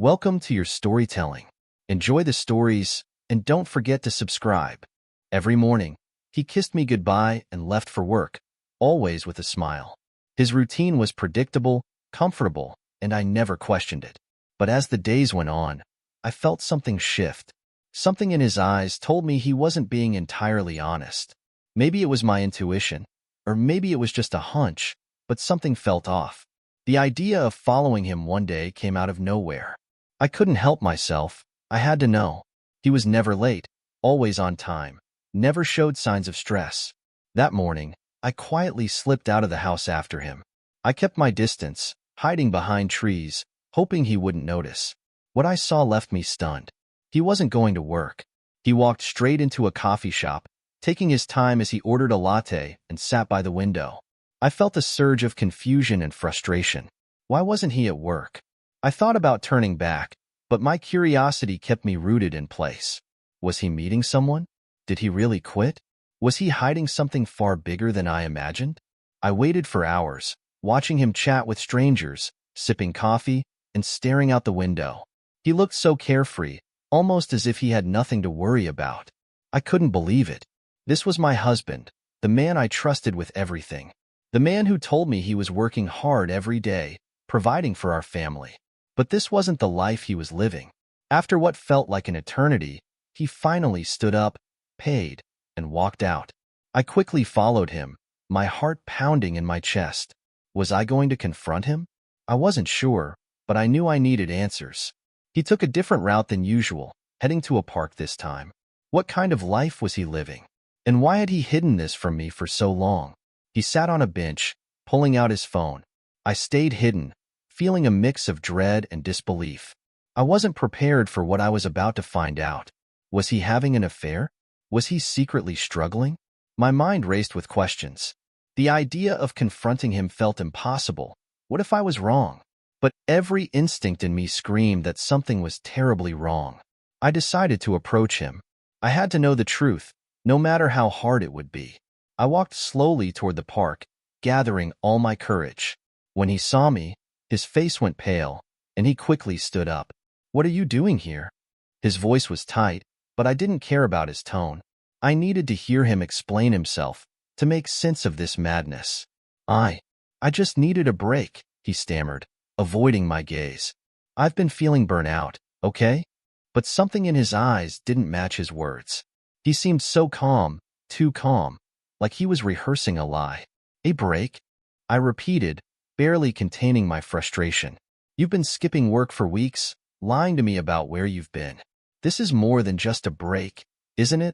Welcome to your storytelling. Enjoy the stories, and don't forget to subscribe. Every morning, he kissed me goodbye and left for work, always with a smile. His routine was predictable, comfortable, and I never questioned it. But as the days went on, I felt something shift. Something in his eyes told me he wasn't being entirely honest. Maybe it was my intuition, or maybe it was just a hunch, but something felt off. The idea of following him one day came out of nowhere. I couldn't help myself. I had to know. He was never late, always on time, never showed signs of stress. That morning, I quietly slipped out of the house after him. I kept my distance, hiding behind trees, hoping he wouldn't notice. What I saw left me stunned. He wasn't going to work. He walked straight into a coffee shop, taking his time as he ordered a latte and sat by the window. I felt a surge of confusion and frustration. Why wasn't he at work? I thought about turning back, but my curiosity kept me rooted in place. Was he meeting someone? Did he really quit? Was he hiding something far bigger than I imagined? I waited for hours, watching him chat with strangers, sipping coffee, and staring out the window. He looked so carefree, almost as if he had nothing to worry about. I couldn't believe it. This was my husband, the man I trusted with everything. The man who told me he was working hard every day, providing for our family. But this wasn't the life he was living. After what felt like an eternity, he finally stood up, paid, and walked out. I quickly followed him, my heart pounding in my chest. Was I going to confront him? I wasn't sure, but I knew I needed answers. He took a different route than usual, heading to a park this time. What kind of life was he living? And why had he hidden this from me for so long? He sat on a bench, pulling out his phone. I stayed hidden, feeling a mix of dread and disbelief. I wasn't prepared for what I was about to find out. Was he having an affair? Was he secretly struggling? My mind raced with questions. The idea of confronting him felt impossible. What if I was wrong? But every instinct in me screamed that something was terribly wrong. I decided to approach him. I had to know the truth, no matter how hard it would be. I walked slowly toward the park, gathering all my courage. When he saw me, his face went pale, and he quickly stood up. "What are you doing here?" His voice was tight, but I didn't care about his tone. I needed to hear him explain himself, to make sense of this madness. I just needed a break," he stammered, avoiding my gaze. "I've been feeling burnt out, okay?" But something in his eyes didn't match his words. He seemed so calm, too calm, like he was rehearsing a lie. "A break?" I repeated, barely containing my frustration. "You've been skipping work for weeks, lying to me about where you've been. This is more than just a break, isn't it?"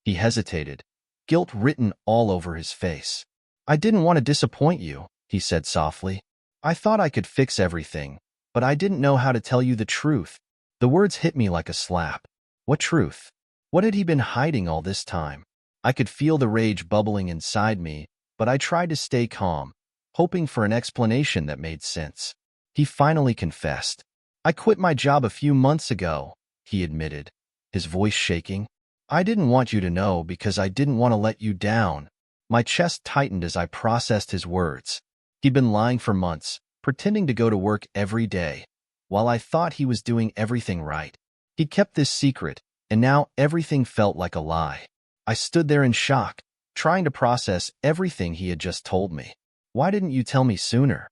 He hesitated, guilt written all over his face. "I didn't want to disappoint you," he said softly. "I thought I could fix everything, but I didn't know how to tell you the truth." The words hit me like a slap. What truth? What had he been hiding all this time? I could feel the rage bubbling inside me, but I tried to stay calm, hoping for an explanation that made sense. He finally confessed. "I quit my job a few months ago," he admitted, his voice shaking. "I didn't want you to know because I didn't want to let you down." My chest tightened as I processed his words. He'd been lying for months, pretending to go to work every day, while I thought he was doing everything right. He kept this secret, and now everything felt like a lie. I stood there in shock, trying to process everything he had just told me. "Why didn't you tell me sooner?"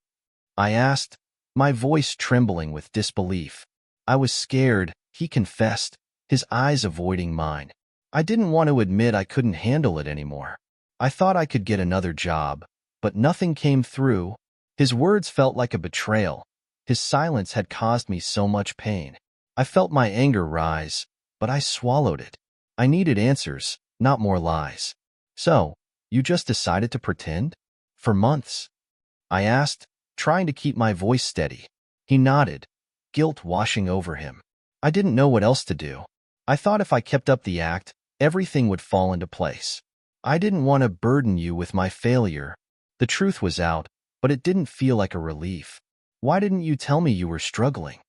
I asked, my voice trembling with disbelief. I was scared, he confessed, his eyes avoiding mine. I didn't want to admit I couldn't handle it anymore. I thought I could get another job, but nothing came through. His words felt like a betrayal. His silence had caused me so much pain. I felt my anger rise, but I swallowed it. I needed answers, not more lies. "So, you just decided to pretend? For months?" I asked, trying to keep my voice steady. He nodded, guilt washing over him. I didn't know what else to do. I thought if I kept up the act, everything would fall into place. I didn't want to burden you with my failure. The truth was out, but it didn't feel like a relief. "Why didn't you tell me you were struggling?"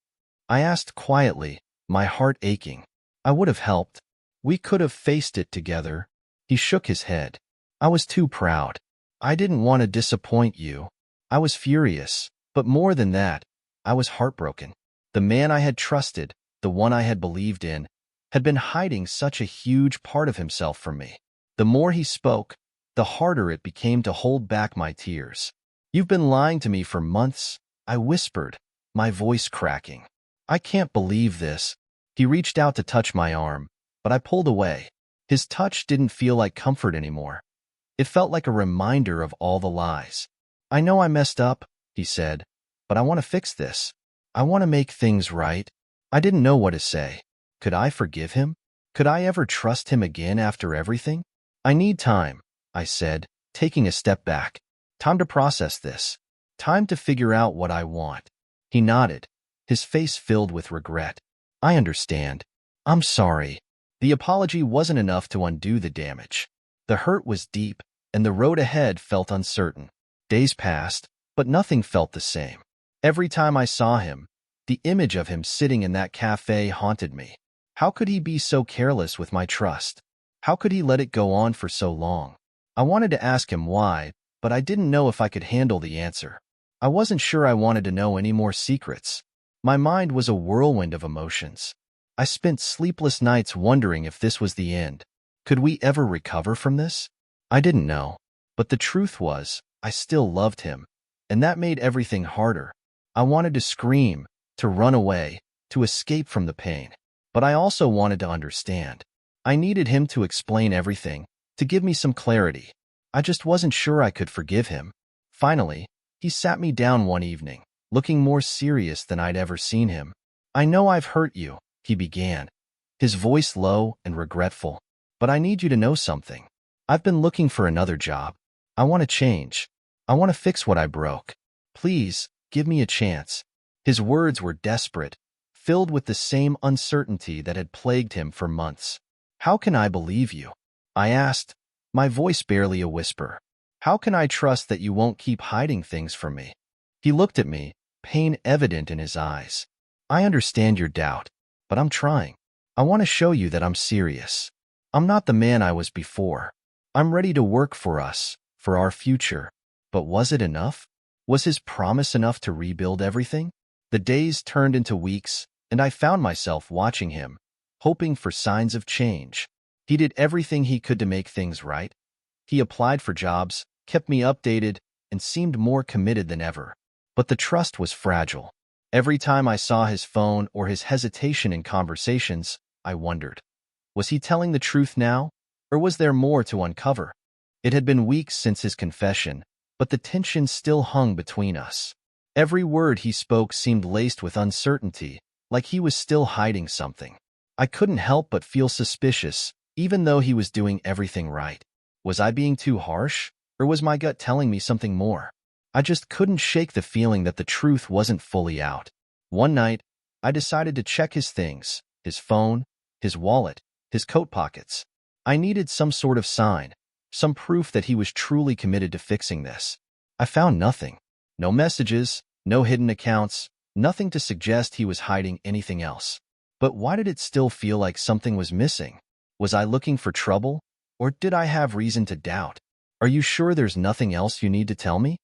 I asked quietly, my heart aching. "I would have helped. We could have faced it together." He shook his head. "I was too proud. I didn't want to disappoint you." I was furious, but more than that, I was heartbroken. The man I had trusted, the one I had believed in, had been hiding such a huge part of himself from me. The more he spoke, the harder it became to hold back my tears. "You've been lying to me for months," I whispered, my voice cracking. "I can't believe this." He reached out to touch my arm, but I pulled away. His touch didn't feel like comfort anymore. It felt like a reminder of all the lies. "I know I messed up," he said, "but I want to fix this. I want to make things right." I didn't know what to say. Could I forgive him? Could I ever trust him again after everything? "I need time," I said, taking a step back. "Time to process this. Time to figure out what I want." He nodded, his face filled with regret. "I understand. I'm sorry." The apology wasn't enough to undo the damage. The hurt was deep, and the road ahead felt uncertain. Days passed, but nothing felt the same. Every time I saw him, the image of him sitting in that cafe haunted me. How could he be so careless with my trust? How could he let it go on for so long? I wanted to ask him why, but I didn't know if I could handle the answer. I wasn't sure I wanted to know any more secrets. My mind was a whirlwind of emotions. I spent sleepless nights wondering if this was the end. Could we ever recover from this? I didn't know. But the truth was, I still loved him, and that made everything harder. I wanted to scream, to run away, to escape from the pain. But I also wanted to understand. I needed him to explain everything, to give me some clarity. I just wasn't sure I could forgive him. Finally, he sat me down one evening, looking more serious than I'd ever seen him. "I know I've hurt you," he began, his voice low and regretful. "But I need you to know something. I've been looking for another job. I want to change. I want to fix what I broke. Please, give me a chance." His words were desperate, filled with the same uncertainty that had plagued him for months. "How can I believe you?" I asked, my voice barely a whisper. "How can I trust that you won't keep hiding things from me?" He looked at me, pain evident in his eyes. "I understand your doubt, but I'm trying. I want to show you that I'm serious. I'm not the man I was before. I'm ready to work for us, for our future." But was it enough? Was his promise enough to rebuild everything? The days turned into weeks, and I found myself watching him, hoping for signs of change. He did everything he could to make things right. He applied for jobs, kept me updated, and seemed more committed than ever. But the trust was fragile. Every time I saw his phone or his hesitation in conversations, I wondered, was he telling the truth now, or was there more to uncover? It had been weeks since his confession, but the tension still hung between us. Every word he spoke seemed laced with uncertainty, like he was still hiding something. I couldn't help but feel suspicious, even though he was doing everything right. Was I being too harsh, or was my gut telling me something more? I just couldn't shake the feeling that the truth wasn't fully out. One night, I decided to check his things, his phone, his wallet, his coat pockets. I needed some sort of sign, some proof that he was truly committed to fixing this. I found nothing. No messages, no hidden accounts, nothing to suggest he was hiding anything else. But why did it still feel like something was missing? Was I looking for trouble, or did I have reason to doubt? "Are you sure there's nothing else you need to tell me?"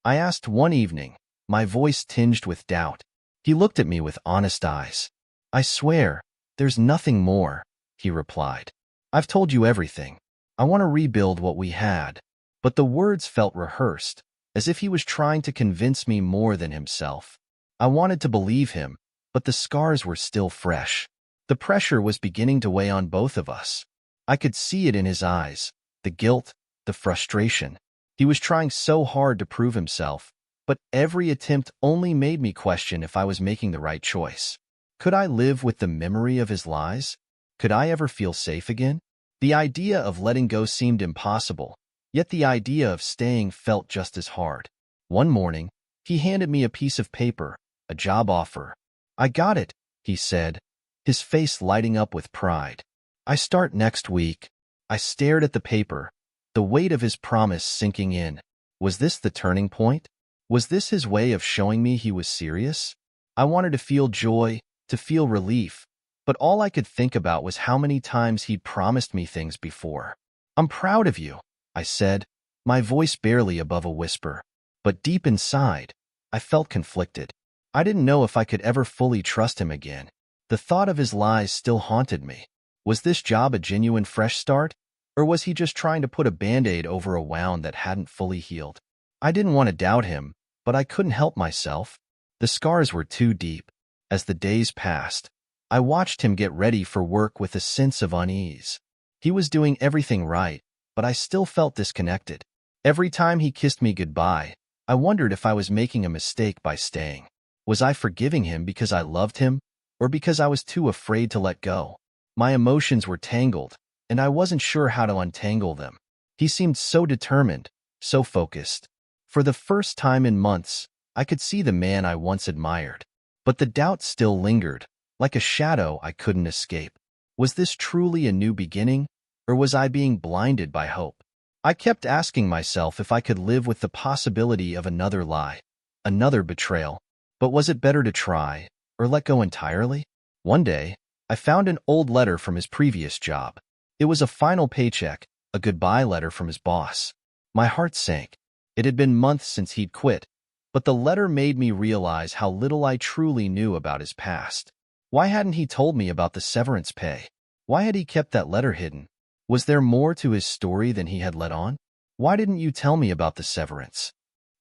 I asked one evening, my voice tinged with doubt. He looked at me with honest eyes. "I swear, there's nothing more," he replied. "I've told you everything. I want to rebuild what we had." But the words felt rehearsed, as if he was trying to convince me more than himself. I wanted to believe him, but the scars were still fresh. The pressure was beginning to weigh on both of us. I could see it in his eyes, the guilt, the frustration. He was trying so hard to prove himself, but every attempt only made me question if I was making the right choice. Could I live with the memory of his lies? Could I ever feel safe again? The idea of letting go seemed impossible, yet the idea of staying felt just as hard. One morning, he handed me a piece of paper, a job offer. "I got it," he said, his face lighting up with pride. "I start next week." I stared at the paper, the weight of his promise sinking in. Was this the turning point? Was this his way of showing me he was serious? I wanted to feel joy, to feel relief, but all I could think about was how many times he'd promised me things before. "I'm proud of you," I said, my voice barely above a whisper. But deep inside, I felt conflicted. I didn't know if I could ever fully trust him again. The thought of his lies still haunted me. Was this job a genuine fresh start? Or was he just trying to put a band-aid over a wound that hadn't fully healed? I didn't want to doubt him, but I couldn't help myself. The scars were too deep. As the days passed, I watched him get ready for work with a sense of unease. He was doing everything right, but I still felt disconnected. Every time he kissed me goodbye, I wondered if I was making a mistake by staying. Was I forgiving him because I loved him, or because I was too afraid to let go? My emotions were tangled, and I wasn't sure how to untangle them. He seemed so determined, so focused. For the first time in months, I could see the man I once admired. But the doubt still lingered, like a shadow I couldn't escape. Was this truly a new beginning, or was I being blinded by hope? I kept asking myself if I could live with the possibility of another lie, another betrayal. But was it better to try, or let go entirely? One day, I found an old letter from his previous job. It was a final paycheck, a goodbye letter from his boss. My heart sank. It had been months since he'd quit, but the letter made me realize how little I truly knew about his past. Why hadn't he told me about the severance pay? Why had he kept that letter hidden? Was there more to his story than he had let on? Why didn't you tell me about the severance?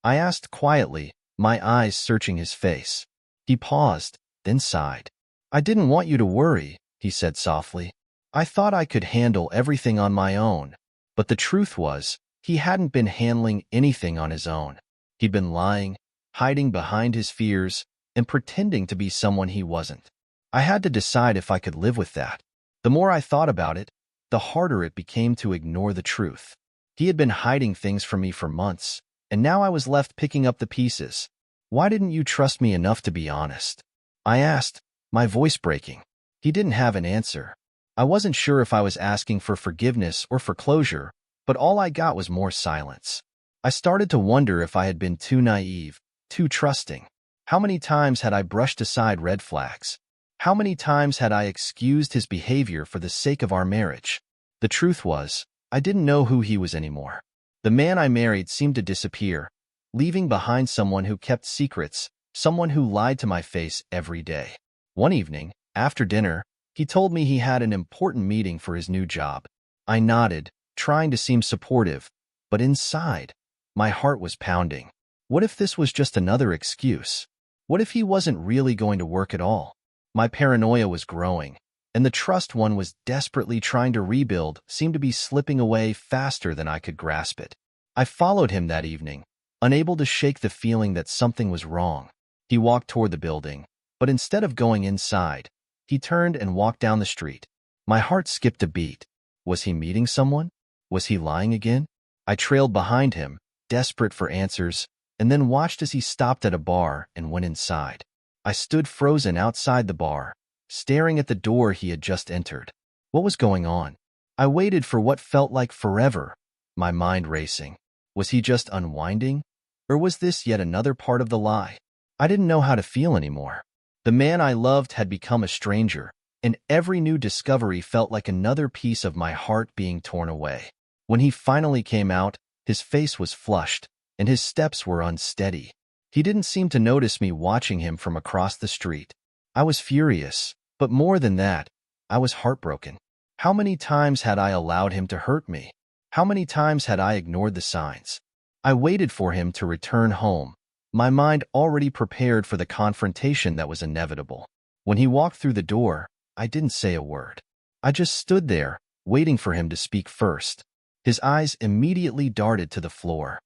I asked quietly, my eyes searching his face. He paused, then sighed. I didn't want you to worry, he said softly. I thought I could handle everything on my own. But the truth was, he hadn't been handling anything on his own. He'd been lying, hiding behind his fears, and pretending to be someone he wasn't. I had to decide if I could live with that. The more I thought about it, the harder it became to ignore the truth. He had been hiding things from me for months, and now I was left picking up the pieces. Why didn't you trust me enough to be honest? I asked, my voice breaking. He didn't have an answer. I wasn't sure if I was asking for forgiveness or for closure, but all I got was more silence. I started to wonder if I had been too naive, too trusting. How many times had I brushed aside red flags? How many times had I excused his behavior for the sake of our marriage? The truth was, I didn't know who he was anymore. The man I married seemed to disappear, leaving behind someone who kept secrets, someone who lied to my face every day. One evening, after dinner, he told me he had an important meeting for his new job. I nodded, trying to seem supportive, but inside, my heart was pounding. What if this was just another excuse? What if he wasn't really going to work at all? My paranoia was growing, and the trust one was desperately trying to rebuild seemed to be slipping away faster than I could grasp it. I followed him that evening, unable to shake the feeling that something was wrong. He walked toward the building, but instead of going inside, he turned and walked down the street. My heart skipped a beat. Was he meeting someone? Was he lying again? I trailed behind him, desperate for answers, and then watched as he stopped at a bar and went inside. I stood frozen outside the bar, staring at the door he had just entered. What was going on? I waited for what felt like forever, my mind racing. Was he just unwinding? Or was this yet another part of the lie? I didn't know how to feel anymore. The man I loved had become a stranger, and every new discovery felt like another piece of my heart being torn away. When he finally came out, his face was flushed, and his steps were unsteady. He didn't seem to notice me watching him from across the street. I was furious, but more than that, I was heartbroken. How many times had I allowed him to hurt me? How many times had I ignored the signs? I waited for him to return home, my mind already prepared for the confrontation that was inevitable. When he walked through the door, I didn't say a word. I just stood there, waiting for him to speak first. His eyes immediately darted to the floor.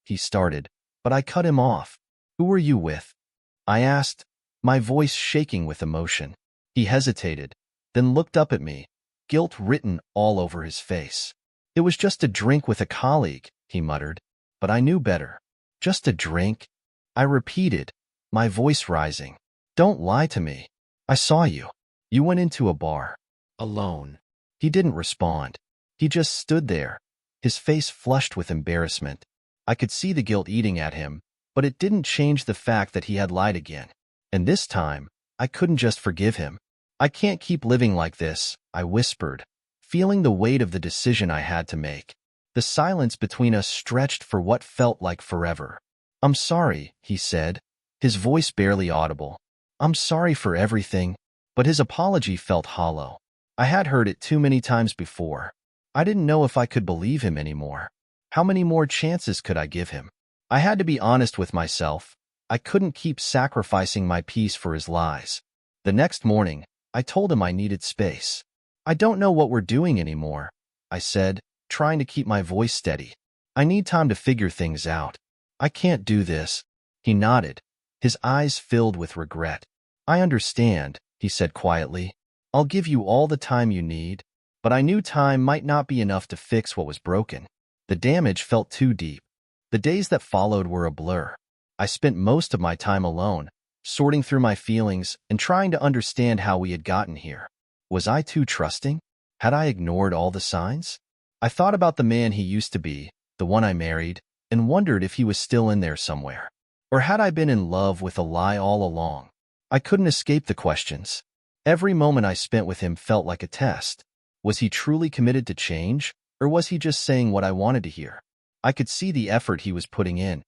He started, but I cut him off. Who were you with? I asked, my voice shaking with emotion. He hesitated, then looked up at me, guilt written all over his face. It was just a drink with a colleague, he muttered, but I knew better. Just a drink? I repeated, my voice rising. Don't lie to me. I saw you. You went into a bar. Alone. He didn't respond. He just stood there, his face flushed with embarrassment. I could see the guilt eating at him, but it didn't change the fact that he had lied again. And this time, I couldn't just forgive him. I can't keep living like this, I whispered, feeling the weight of the decision I had to make. The silence between us stretched for what felt like forever. I'm sorry, he said, his voice barely audible. I'm sorry for everything, but his apology felt hollow. I had heard it too many times before. I didn't know if I could believe him anymore. How many more chances could I give him? I had to be honest with myself. I couldn't keep sacrificing my peace for his lies. The next morning, I told him I needed space. I don't know what we're doing anymore, I said, trying to keep my voice steady. I need time to figure things out. I can't do this. He nodded, his eyes filled with regret. I understand, he said quietly. I'll give you all the time you need, but I knew time might not be enough to fix what was broken. The damage felt too deep. The days that followed were a blur. I spent most of my time alone, sorting through my feelings and trying to understand how we had gotten here. Was I too trusting? Had I ignored all the signs? I thought about the man he used to be, the one I married, and wondered if he was still in there somewhere. Or had I been in love with a lie all along? I couldn't escape the questions. Every moment I spent with him felt like a test. Was he truly committed to change, or was he just saying what I wanted to hear? I could see the effort he was putting in.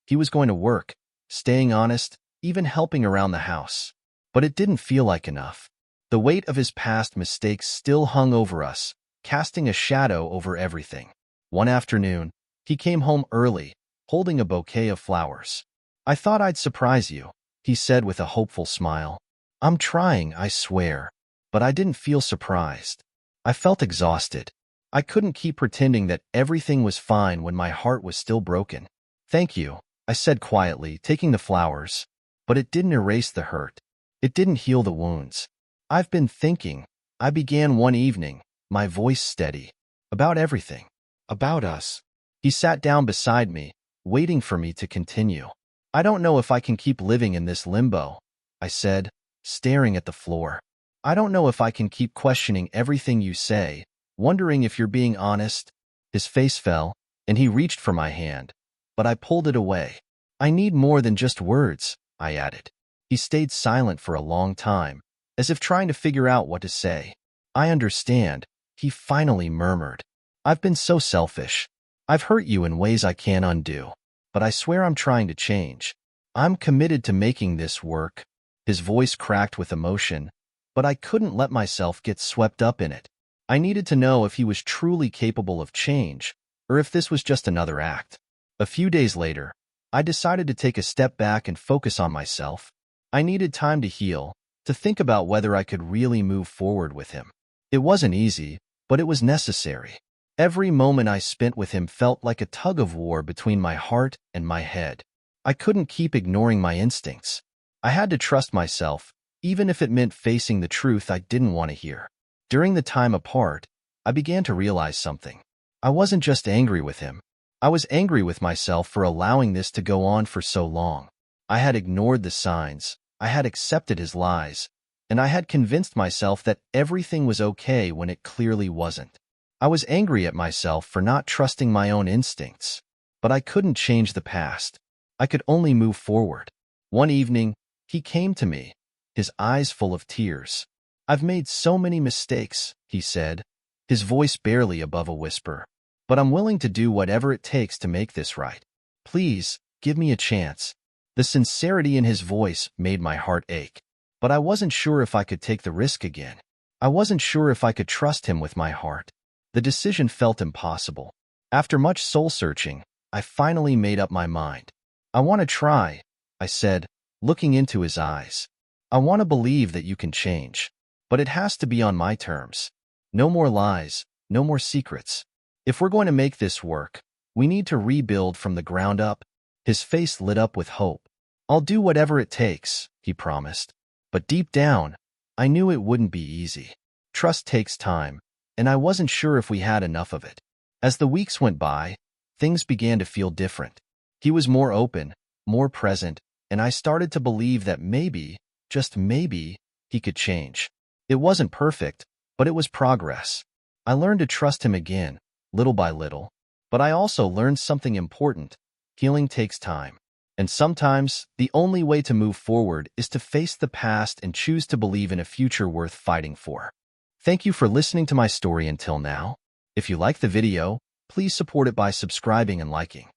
He was going to work, staying honest, even helping around the house. But it didn't feel like enough. The weight of his past mistakes still hung over us, casting a shadow over everything. One afternoon, he came home early, holding a bouquet of flowers. I thought I'd surprise you, he said with a hopeful smile. I'm trying, I swear. But I didn't feel surprised. I felt exhausted. I couldn't keep pretending that everything was fine when my heart was still broken. Thank you, I said quietly, taking the flowers. But it didn't erase the hurt. It didn't heal the wounds. I've been thinking, I began one evening, my voice steady, about everything, about us. He sat down beside me, waiting for me to continue. I don't know if I can keep living in this limbo, I said, staring at the floor. I don't know if I can keep questioning everything you say, wondering if you're being honest. His face fell, and he reached for my hand, but I pulled it away. I need more than just words, I added. He stayed silent for a long time, as if trying to figure out what to say. I understand, he finally murmured. I've been so selfish. I've hurt you in ways I can't undo, but I swear I'm trying to change. I'm committed to making this work. His voice cracked with emotion, but I couldn't let myself get swept up in it. I needed to know if he was truly capable of change, or if this was just another act. A few days later, I decided to take a step back and focus on myself. I needed time to heal, to think about whether I could really move forward with him. It wasn't easy, but it was necessary. Every moment I spent with him felt like a tug-of-war between my heart and my head. I couldn't keep ignoring my instincts. I had to trust myself, even if it meant facing the truth I didn't want to hear. During the time apart, I began to realize something. I wasn't just angry with him. I was angry with myself for allowing this to go on for so long. I had ignored the signs, I had accepted his lies, and I had convinced myself that everything was okay when it clearly wasn't. I was angry at myself for not trusting my own instincts. But I couldn't change the past. I could only move forward. One evening, he came to me, his eyes full of tears. I've made so many mistakes, he said, his voice barely above a whisper. But I'm willing to do whatever it takes to make this right. Please, give me a chance. The sincerity in his voice made my heart ache. But I wasn't sure if I could take the risk again. I wasn't sure if I could trust him with my heart. The decision felt impossible. After much soul-searching, I finally made up my mind. I want to try, I said, looking into his eyes. I want to believe that you can change. But it has to be on my terms. No more lies, no more secrets. If we're going to make this work, we need to rebuild from the ground up. His face lit up with hope. I'll do whatever it takes, he promised. But deep down, I knew it wouldn't be easy. Trust takes time, and I wasn't sure if we had enough of it. As the weeks went by, things began to feel different. He was more open, more present, and I started to believe that maybe, just maybe, he could change. It wasn't perfect, but it was progress. I learned to trust him again, little by little. But I also learned something important. Healing takes time. And sometimes, the only way to move forward is to face the past and choose to believe in a future worth fighting for. Thank you for listening to my story until now. If you like the video, please support it by subscribing and liking.